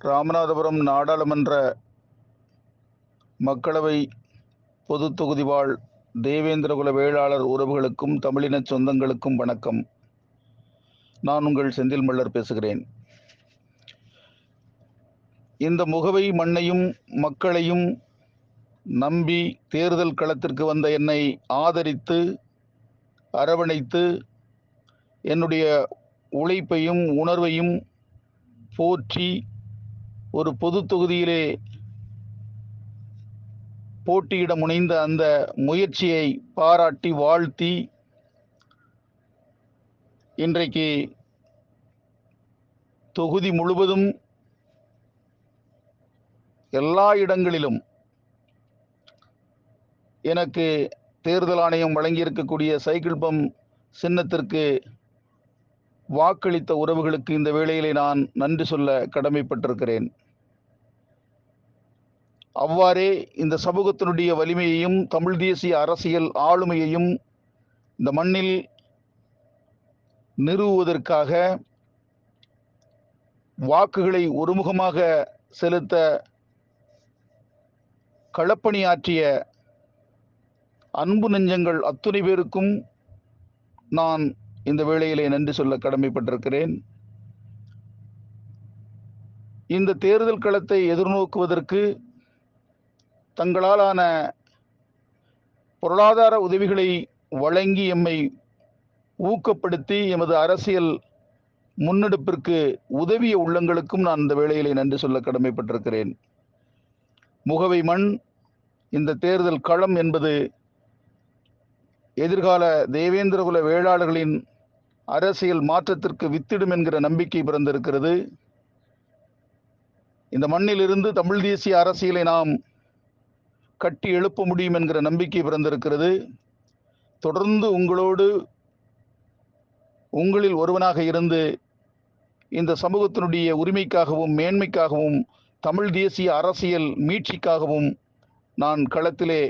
ராமநாதபுரம் நாடாளுமன்ற மக்களவை பொதுத் தொகுதி வாழ் தேவேந்திரகுல வேளாளர் உறவுகளுக்கும் தமிழினச் சொந்தங்களுக்கும் வணக்கம். நான் உங்கள் செந்தில் மல்லர் பேசுகிறேன். இந்த முகவை மண்ணையும் மக்களையும் நம்பி தேர்தல் களத்திற்கு வந்த என்னை ஆதரித்து அரவணைத்து என்னுடைய உழைப்பையும் உணர்வையும் போற்றி ஒரு பொது தொகுதியிலே போட்டியிட முனைந்த அந்த முயற்சியை பாராட்டி வாழ்த்தி இன்றைக்கு தொகுதி முழுவதும் எல்லா இடங்களிலும் எனக்கு தேர்தல் ஆணையம் வழங்கியிருக்கக்கூடிய சைக்கிள் பம்ப் சின்னத்திற்கு வாக்களித்த உறவுகளுக்கு இந்த வேளையிலே நான் நன்றி சொல்ல கடமைப்பட்டிருக்கிறேன். அவ்வாறே இந்த சமூகத்தினுடைய வலிமையையும் தமிழ் தேசிய அரசியல் ஆளுமையையும் இந்த மண்ணில் நிறுவுவதற்காக வாக்குகளை ஒருமுகமாக செலுத்த களப்பணியாற்றிய அன்பு நெஞ்சங்கள் அத்துணை பேருக்கும் நான் இந்த வேளையிலே நன்றி சொல்ல கடமைப்பட்டிருக்கிறேன். இந்த தேர்தல் களத்தை எதிர்நோக்குவதற்கு தங்களாலான பொருளாதார உதவிகளை வழங்கி எம்மை ஊக்கப்படுத்தி எமது அரசியல் முன்னெடுப்பிற்கு உதவிய உள்ளங்களுக்கும் நான் இந்த வேளையிலே நன்றி சொல்ல கடமைப்பட்டிருக்கிறேன். முகவை மண், இந்த தேர்தல் களம் என்பது எதிர்கால தேவேந்திரகுல வேளாளர்களின் அரசியல் மாற்றத்திற்கு வித்திடும் என்கிற நம்பிக்கை பிறந்திருக்கிறது. இந்த மண்ணிலிருந்து தமிழ் தேசிய அரசியலை நாம் கட்டி எழுப்ப முடியும் என்கிற நம்பிக்கை பிறந்திருக்கிறது. தொடர்ந்து உங்களில் ஒருவனாக இருந்து இந்த சமூகத்தினுடைய உரிமைக்காகவும் மேன்மைக்காகவும் தமிழ் தேசிய அரசியல் மீட்சிக்காகவும் நான் களத்திலே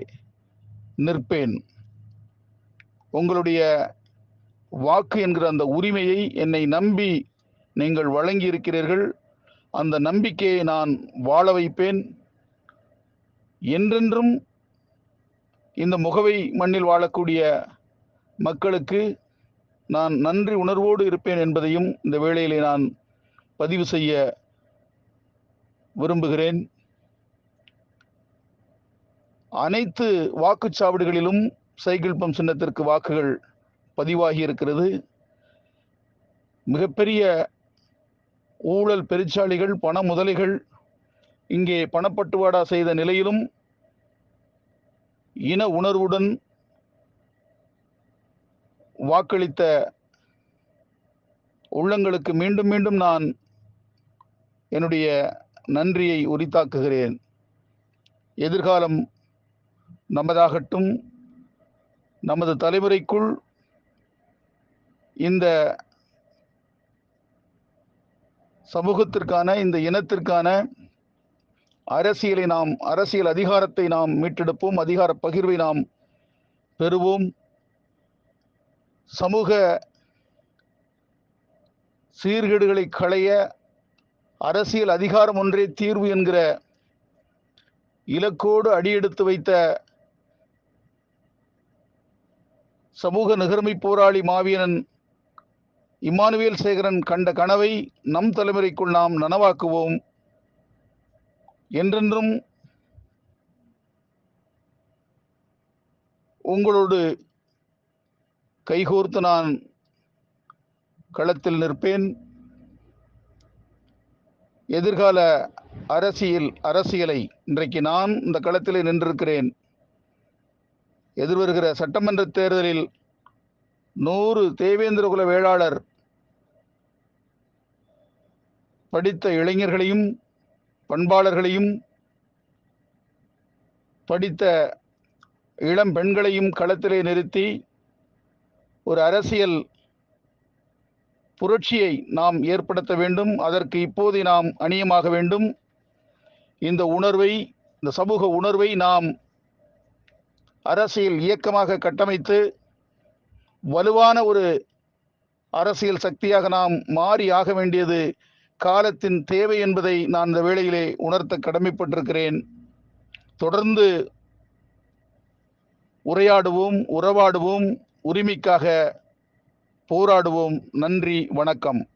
நிற்பேன். உங்களுடைய வாக்கு என்கிற அந்த உரிமையை என்னை நம்பி நீங்கள் வழங்கி இருக்கிறீர்கள். அந்த நம்பிக்கையை நான் வாழ வைப்பேன். என்றென்றும் இந்த முகவை மண்ணில் வாழக்கூடிய மக்களுக்கு நான் நன்றி உணர்வோடு இருப்பேன் என்பதையும் இந்த வேளையிலே நான் பதிவு செய்ய விரும்புகிறேன். அனைத்து வாக்குச்சாவடிகளிலும் சைக்கிள் பம்ப் சின்னத்திற்கு வாக்குகள் பதிவாகி இருக்கிறது. மிகப்பெரிய ஊழல் பெருச்சாளிகள், பண முதலைகள் இங்கே பணப்பட்டுவாடா செய்த நிலையிலும் இன உணர்வுடன் வாக்களித்த உள்ளங்களுக்கு மீண்டும் மீண்டும் நான் என்னுடைய நன்றியை உரித்தாக்குகிறேன். எதிர்காலம் நமதாகட்டும். நமது தலைமுறைக்குள் இந்த சமூகத்திற்கான, இந்த இனத்திற்கான அரசியல் அதிகாரத்தை நாம் மீட்டெடுப்போம். அதிகார பகிர்வை நாம் பெறுவோம். சமூக சீர்கேடுகளை களைய அரசியல் அதிகாரம் ஒன்றே தீர்வு என்கிற இலக்கோடு அடியெடுத்து வைத்த சமூக நிகர்மை போராளி மாவீரன் இம்மானுவேல் சேகரன் கண்ட கனவை நம் தலைமுறைக்குள் நாம் நனவாக்குவோம். என்றென்றும் உங்களோடு கைகோர்த்து நான் களத்தில் நிற்பேன். எதிர்கால அரசியலை இன்றைக்கு நான் இந்த களத்திலே நின்றிருக்கிறேன். எதிர்வருகிற சட்டமன்ற தேர்தலில் 100 தேவேந்திரகுல வேளாளர் படித்த இளைஞர்களையும் பண்பாளர்களையும் படித்த இளம் பெண்களையும் களத்திலே நிறுத்தி ஒரு அரசியல் புரட்சியை நாம் ஏற்படுத்த வேண்டும். அதற்கு இப்போதே நாம் அணியமாக வேண்டும். இந்த சமூக உணர்வை நாம் அரசியல் இயக்கமாக கட்டமைத்து வலுவான ஒரு அரசியல் சக்தியாக நாம் மாறி ஆக வேண்டியது காலத்தின் தேவை என்பதை நான் இந்த வேளையிலே உணர்த்த கடமைப்பட்டிருக்கிறேன். தொடர்ந்து உரையாடுவோம், உறவாடுவோம், உரிமைக்காக போராடுவோம். நன்றி, வணக்கம்.